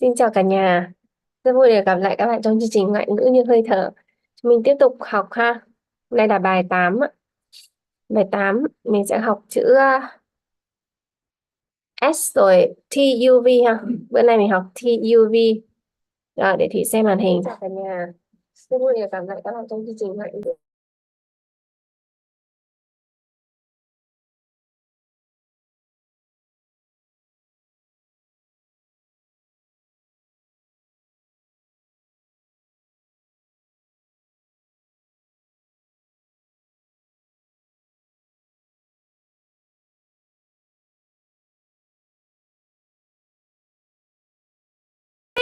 Xin chào cả nhà. Rất vui được gặp lại các bạn trong chương trình ngoại ngữ như hơi thở. Chúng mình tiếp tục học ha. Hôm nay là bài 8 ạ. Bài 8 mình sẽ học chữ S rồi TUV ha. Bữa nay mình học TUV. Rồi để Thủy xem màn hình. Chào cả nhà. Rất vui được gặp lại các bạn trong chương trình ngoại ngữ.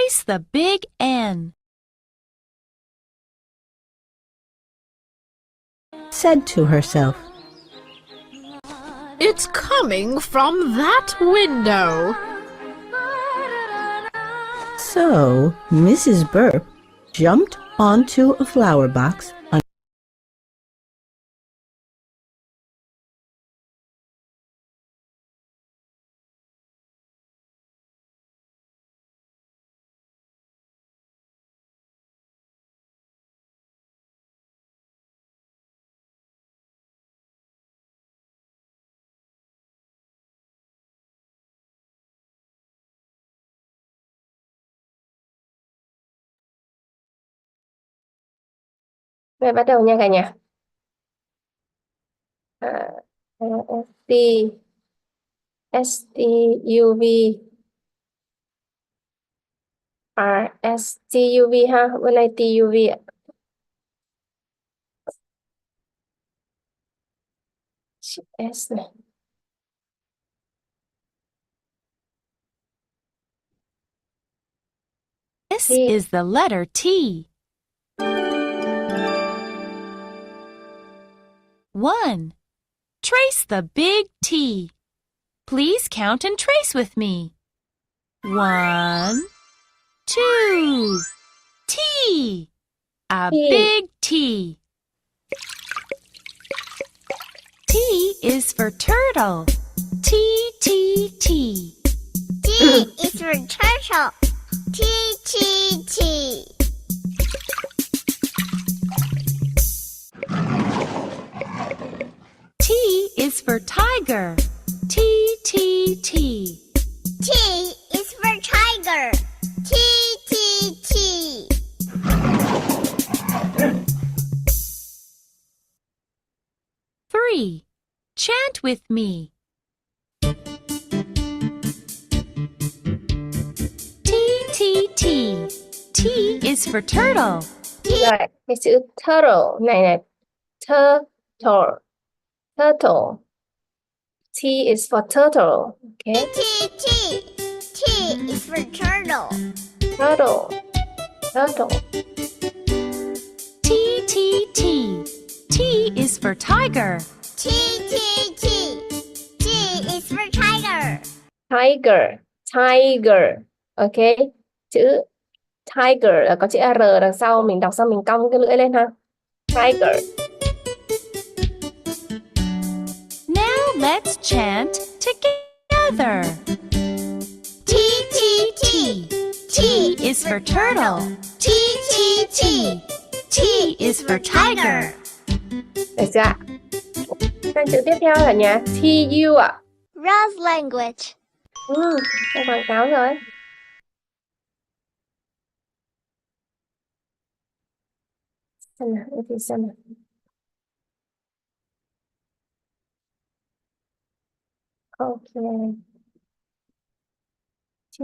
Trace the big N. Said to herself, It's coming from that window. So Mrs. Burp jumped onto a flower box Rồi bắt đầu nha cả nhà. STUV STUV ha. Bữa nay TUV ạ. Chữ S này. This T. is the letter T. 1. Trace the big T. Please count and trace with me. 1, 2. T. A T. big T. T is for turtle. T, T, T. T is for turtle. T, T, T. T is for tiger. T, T, T. T is for tiger. T, T, T. 3. Chant with me. T, T, T. T is for turtle. Rồi, cái chữ turtle này này. Turtle. Turtle. T is for turtle. Okay. T, T. T is for turtle. Turtle. Turtle. T, T, T. T is for tiger. T, T, T. T is for tiger. Tiger. Tiger. Ok. Chữ tiger là có chữ R đằng sau. Mình đọc xong mình cong cái lưỡi lên ha. Tiger. Now let's chant together. T, T, T. T is for turtle. T, T, T. T is for tiger. Được chưa ạ? Sang chữ tiếp theo là nhà TU ạ. Rose language. Có quảng cáo rồi. Xem nào, để thử xem nào. Ok. T.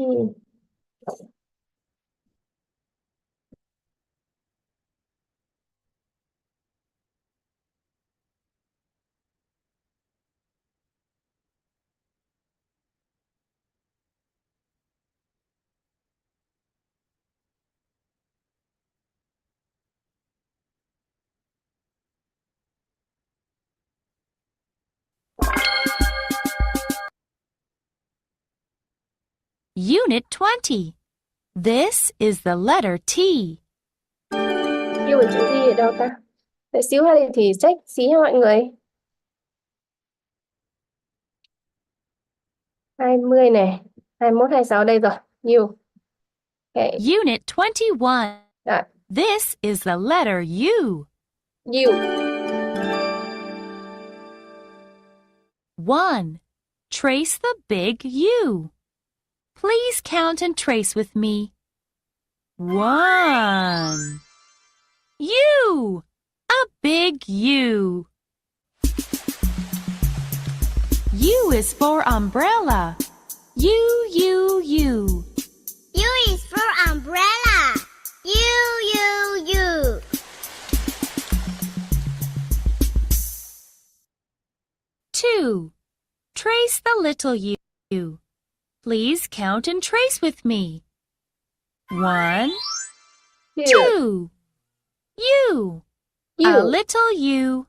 Unit 20. This is the letter T. Yêu của chữ gì ở đâu ta? Đợi xíu hay thì check xí ha mọi người. 20 này, 21, 26 đây rồi. Yêu. Okay. Unit 21. Rồi, This is the letter U. you. 1. Trace the big U. Please count and trace with me. 1. U. A big U. U is for umbrella. U, U, U. U is for umbrella. U. 2. Trace the little U. Please count and trace with me. 1, You. 2. U. A You. little U.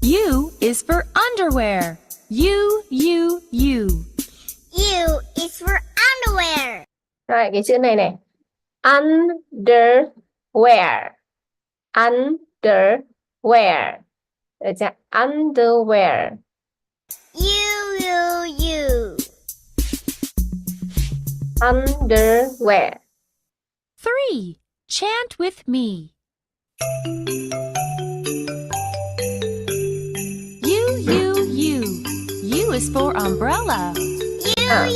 U is for underwear. U, U, U. U is for underwear. Rồi, cái chữ này này. Underwear. Underwear. Được chưa? Underwear. U. Underwear. 3. Chant with me. U, U, U. U is for umbrella. À,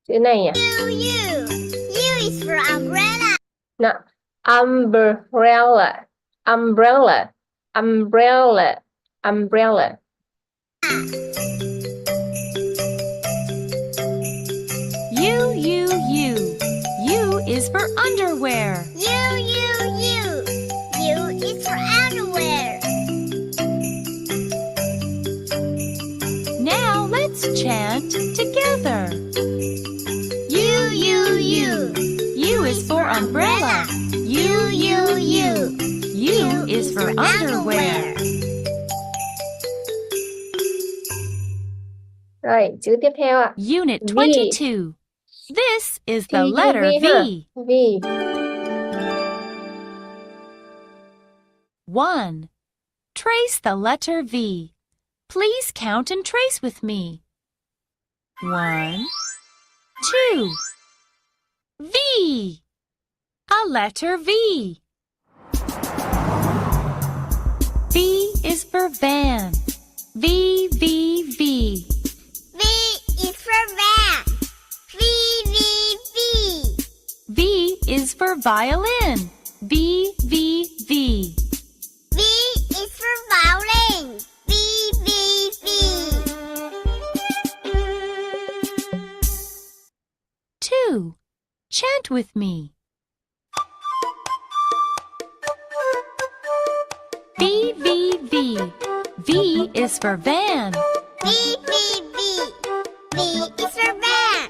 chữ này nhỉ? U is for umbrella. Nào. Umbrella. Umbrella. Umbrella. Umbrella. U, U, U. U is for underwear. U. U is for underwear. Now let's chant together. U. U is for umbrella. U, U, U. U is for underwear. Rồi, chữ tiếp theo ạ. Unit V. 22. This is the T, U, letter V ha. V. V. 1. Trace the letter V. Please count and trace with me. 1, 2. V. A letter V. V is for van. V, V, V. V is for van. V. V is for violin. V, V, V. V is for violin. V. 2. Chant with me. V, V, V. V is for van. V. V is for van.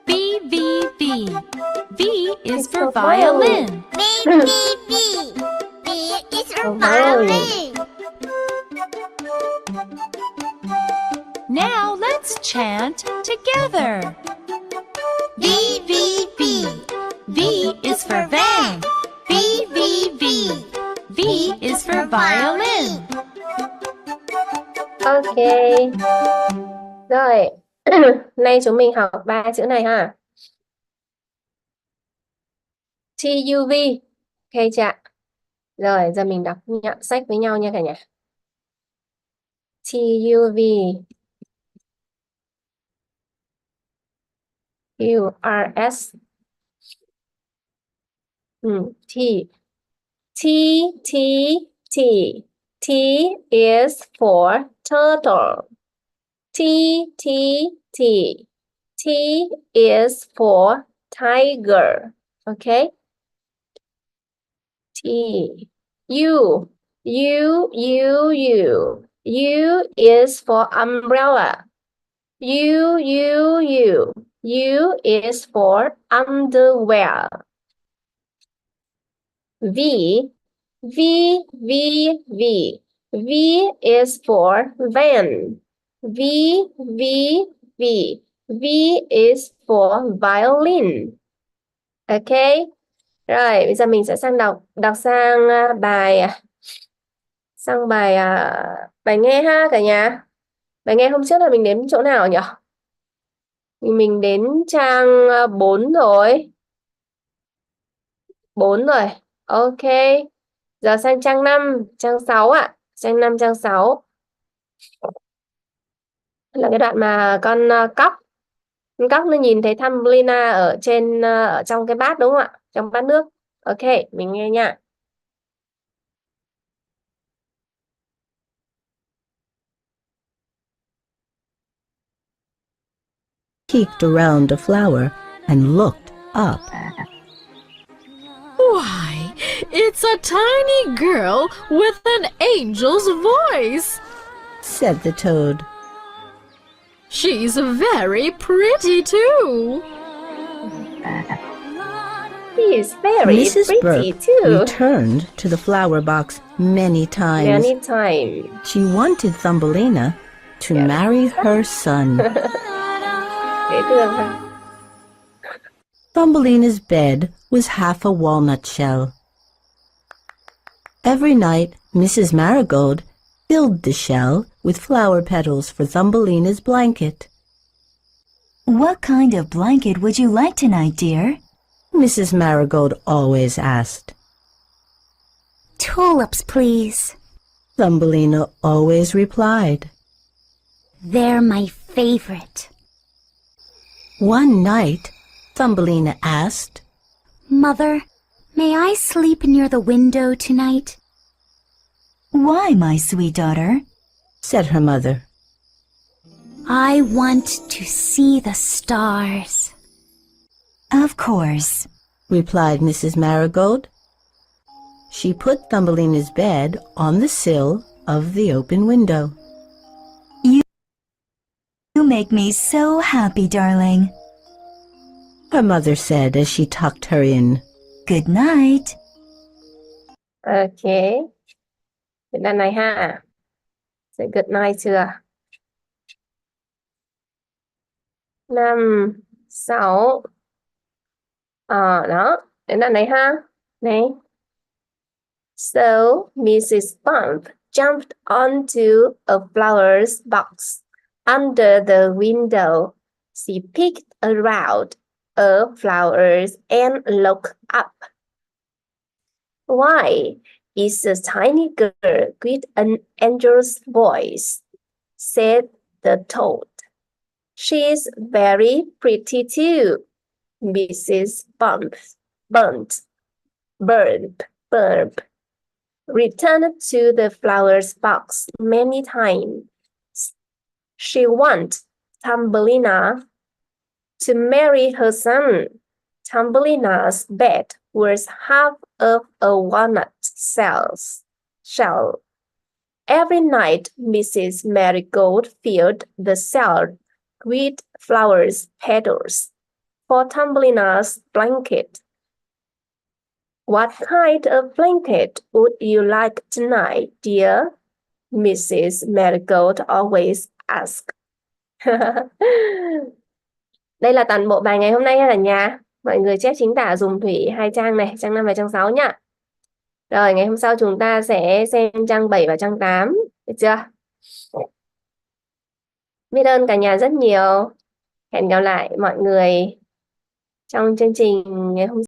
V, V, V. V is for violin. V is for violin. Now let's chant together. V, V, V. V is for van. V, V, V. V is for violin. Ok. Rồi. Nay chúng mình học 3 chữ này ha. TUV. Ok chưa? Rồi, giờ mình đọc nhận sách với nhau nha cả nhà. TUV. URS. T. T, T, T. T is for turtle. T, T, T. T is for tiger. Okay? T. U. U, U, U. U is for umbrella. U, U, U. U is for underwear. V. V, V, V. V is for van. V, V, V. V is for violin. Ok. Rồi, bây giờ mình sẽ đọc sang bài nghe ha cả nhà. Vậy ngày hôm trước là mình đến chỗ nào nhỉ? Mình đến trang 4 rồi. 4 rồi. Ok. Giờ sang trang 5, trang 6 ạ. Trang 5, trang 6. Là cái đoạn mà con cóc nó nhìn thấy Thumbelina ở trong cái bát đúng không ạ? Trong bát nước. Ok, mình nghe nha. Peeked around a flower and looked up. Why, it's a tiny girl with an angel's voice. Said the toad. She's very pretty too. He is very Mrs. pretty Burp too. returned to the flower box many times. Many times. She wanted Thumbelina to Yes. marry her son. Dễ thương ha. Thumbelina's bed was half a walnut shell. Every night, Mrs. Marigold filled the shell with flower petals for Thumbelina's blanket. What kind of blanket would you like tonight, dear? Mrs. Marigold always asked. Tulips, please. Thumbelina always replied. They're my favorite. One night, Thumbelina asked, Mother, may I sleep near the window tonight? Why, my sweet daughter? said her mother. I want to see the stars. Of course, Replied Mrs. Marigold. She put Thumbelina's bed on the sill of the open window. You make me so happy, darling. Her mother said as she tucked her in. Good night. Ok. Đoạn này ha. Say good night chưa? 5, 6. Đó. Đến đoạn này ha. Này. So, Mrs. Bump jumped onto a flower's box under the window. She peeked around a flowers and looked up. Why is a tiny girl with an angel's voice? Said the toad. She's very pretty too. Mrs. Burp returned to the flowers box many times. She wanted Thumbelina to marry her son. Thumbelina's bed was half of a walnut shell. Every night, Mrs. Marigold filled the shell with flowers petals for Thumbelina's blanket. What kind of blanket would you like tonight, dear? Mrs. Marigold always asked. Đây là toàn bộ bài ngày hôm nay hay là nhà? Mọi người chép chính tả dùm Thủy 2 trang này, trang 5 và trang 6 nhá. Rồi, ngày hôm sau chúng ta sẽ xem trang 7 và trang 8. Được chưa? Biết ơn cả nhà rất nhiều. Hẹn gặp lại mọi người trong chương trình ngày hôm sau.